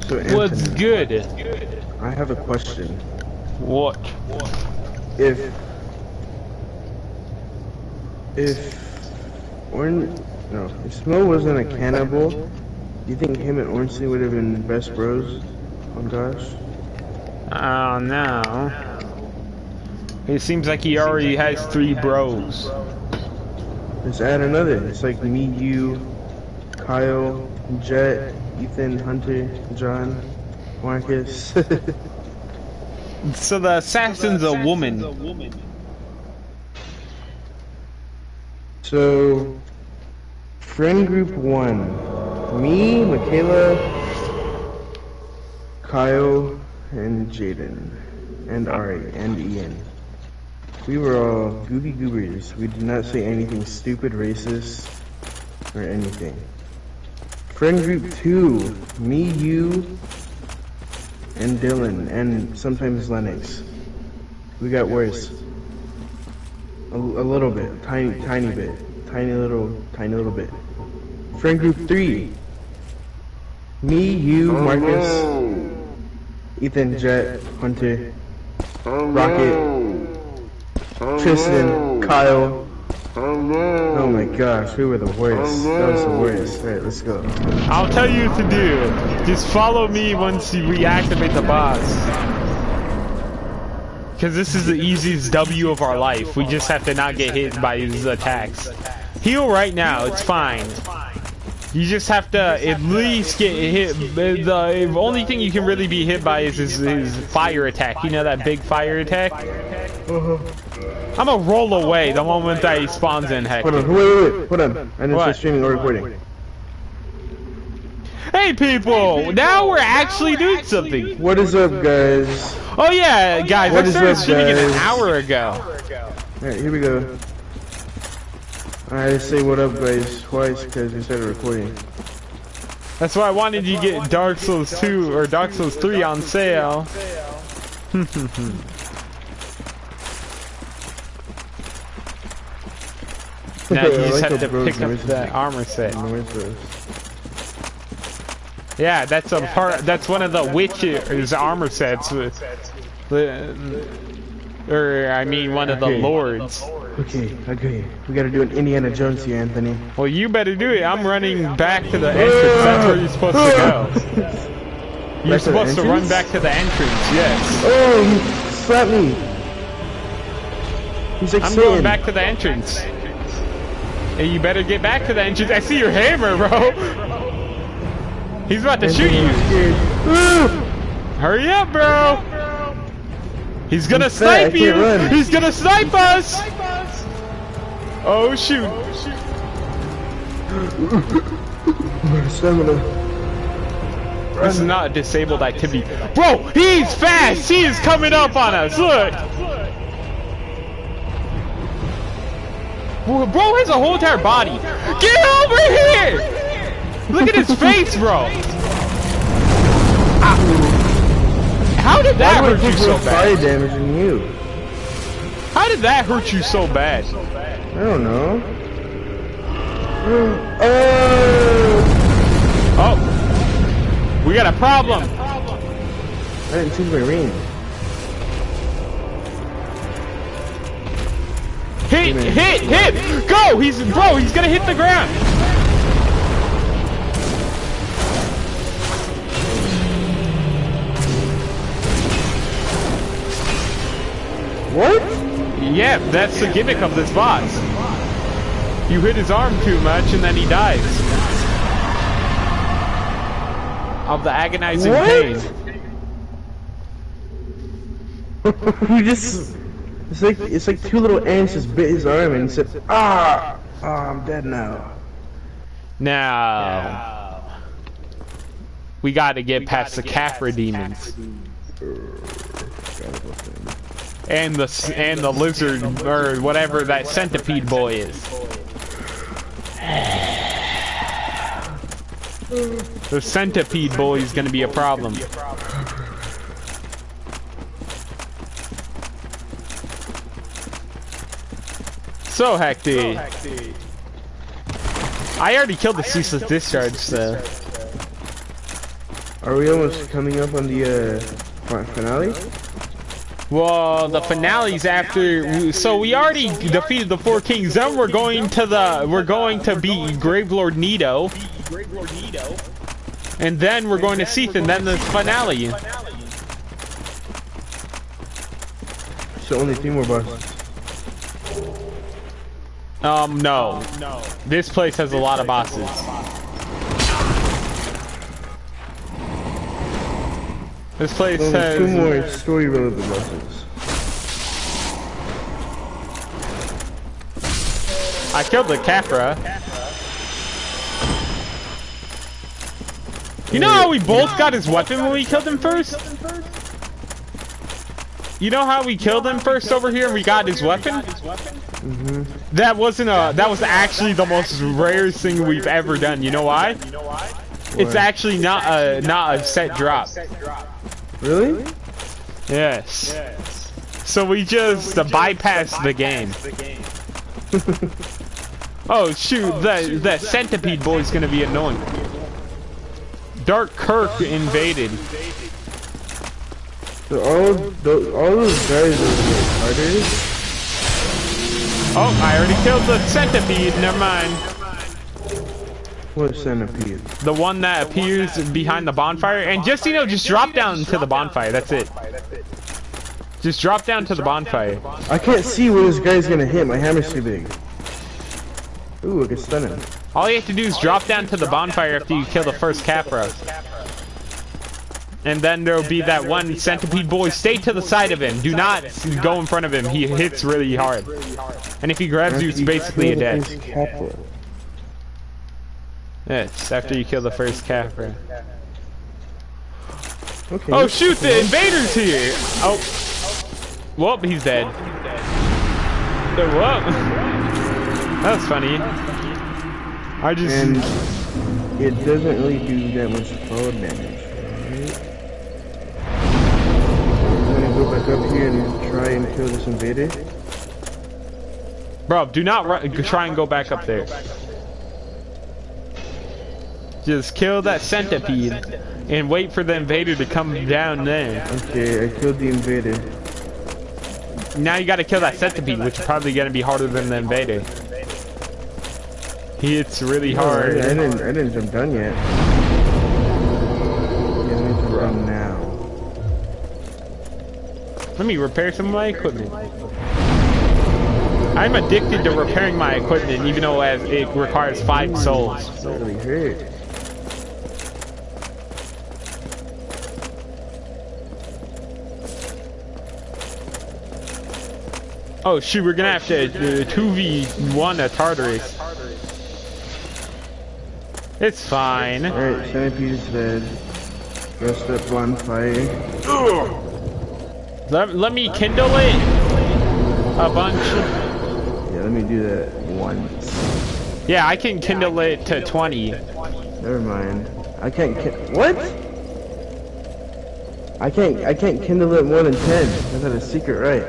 So Anthony, What's good? I have a question. What? If Smough wasn't a cannibal, do you think him and Ornstein would have been best bros? Oh gosh. Oh no. It seems like he already has 3 bros. Let's add another. It's like me, you, Kyle, Jet, Ethan, Hunter, John, Marcus. So the assassin's a woman. So, friend group 1. Me, Michaela, Kyle, and Jaden. and Ari, and Ian. We were all goofy goobers. We did not say anything stupid, racist, or anything. Friend group 2, me, you, and Dylan, and sometimes Lennox. We got worse. A little bit, tiny bit, tiny little bit. Friend group 3, me, you, Marcus, Ethan, Jet, Hunter, Rocket, Tristan, Kyle. Oh my gosh, we were the worst. That was the worst. Alright, let's go. I'll tell you what to do. Just follow me once you reactivate the boss. Because this is the easiest W of our life. We just have to not get hit by his attacks. Heal right now, it's fine. You just have to at least get hit. The only thing you can really be hit by is his fire attack. You know that big fire attack? I'm gonna roll away the moment that he spawns in, heck. Hold on, wait, hold on. I didn't start streaming or recording. Hey people, now we're actually doing something. What is up, guys? Oh yeah, guys, What I is started up, streaming it an guys? hour ago. Alright, here we go. I say what up, guys, twice because we started recording. That's why I wanted you to get Dark Souls 2 or Dark Souls 3 on sale. Now you just have to pick up that armor set. Yeah, that's a part. That's one of the witches' armor sets. Or I mean, one of the lords. Okay, we gotta do an Indiana Jones here, Anthony. Well, you better do it. I'm running back to the entrance. That's where you're supposed to go. You're supposed to run back to the entrance. Yes. Oh, he slapped me. He's like I'm going back to the entrance. Hey, you better get back to the entrance. I see your hammer, bro. He's about to shoot you. Hurry up, bro. He's gonna snipe you. He's gonna snipe us. Oh shoot. This is not a disabled activity. Bro, he's fast. He is coming up on us. Look. Bro has a whole entire body. Get over here. Look at his face, bro. How did that hurt you so bad? Fire damage than you. How did that hurt you so bad? I don't know. Oh, we got a problem. I didn't choose my range. Hit! Go! He's gonna hit the ground. What? Yeah, that's the gimmick of this boss. You hit his arm too much and then he dies. Of the agonizing pain. You just... It's like two little ants just bit his arm and he said, I'm dead now. Now, we gotta get past the Capra demons. And the lizard, or whatever that centipede boy is. The centipede boy is gonna be a problem. So hectic. I already killed the ceaseless discharge, so. Are we almost coming up on the finale? Well, the finale's after. So we already defeated the 4 kings. Then we're going to beat Gravelord Nito. And then we're going to Seath, and then the finale. So only 3 more bosses. No. This place has a lot of bosses. This place has 2 more story relevant bosses. I killed the Capra. You know how we both got his weapon when we killed him first? You know how we killed him first over here and we got his weapon? That wasn't a. That was actually the most rarest thing we've ever done. You know why? It's actually not a set drop. Really? Yes. So we just bypassed the game. Oh shoot! The centipede boy's gonna be annoying. Dark Kirk invaded. So all those guys are harder. Oh, I already killed the centipede. Never mind. What centipede? The one that appears behind the bonfire. And just, you know, just drop down to the bonfire. That's it. Just drop down to the bonfire. I can't see where this guy's gonna hit. My hammer's too big. Ooh, I can stun him. All you have to do is drop down to the bonfire after you kill the first Capra. And then there'll be that one centipede boy. Stay to the side of him. Do not go in front of him. He hits really hard. And if he grabs you, it's basically a dead. Yes, after you kill the first Capra. Okay. Oh shoot, the invader's here! Oh. Whoop, he's dead. Whoop. That was funny. I just... And it doesn't really do that much fall damage, right? I'm gonna go back up here and try and kill this invader. Bro, do not try and go back up there. Just kill that centipede and wait for the invader to come down there. Okay, I killed the invader. Now you gotta kill that centipede, which is probably gonna be harder than the invader. It's really hard. I didn't jump down yet. Yeah, I need to run now. Let me repair some of my equipment. I'm addicted to repairing my equipment, even though it requires 5 souls. That really hurt. Oh shoot, we're gonna have to 2v1 a Tartarus. It's fine. Alright, centipede's dead. Rest up bonfire. Let me kindle it a bunch. Yeah, let me do that once. Yeah, I can kindle it to 20. Never mind. I can't what? I can't kindle it more than 10. That's not a secret, right?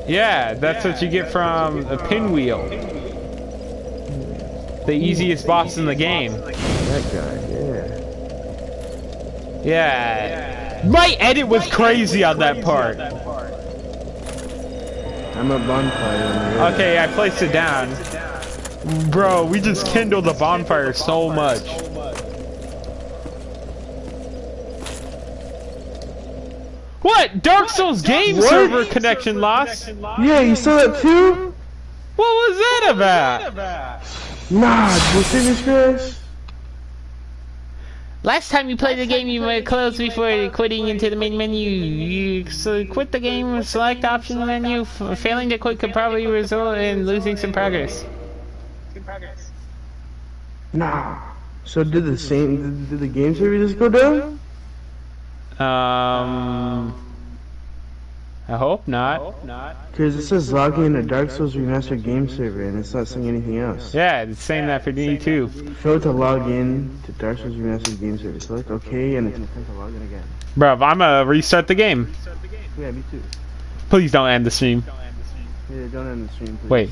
Yeah, that's what you get from a pinwheel. The easiest boss in the game. That guy, yeah. Yeah. My edit was crazy on that part. I'm a bonfire. Okay, I placed it down. Bro, we just kindled the bonfire so much. What? Dark Souls game server connection lost? Yeah, you saw that too? What was that about? Nah, did you see this, guys? Last time you played the game, you were close before quitting into the main menu. You quit the game, select option menu. Failing to quit could probably result in losing some progress. Nah. So did the game server just go down? I hope not. Because it says logging in a Dark Souls Remastered game server and it's not saying anything else. Yeah, it's saying that for me too. Failed to log in to Dark Souls Remastered game server. Select OK and it's going to attempt to log in again. Bruv, I'm gonna restart the game. Yeah, me too. Please don't end the stream. Yeah, don't end the stream, please. Wait.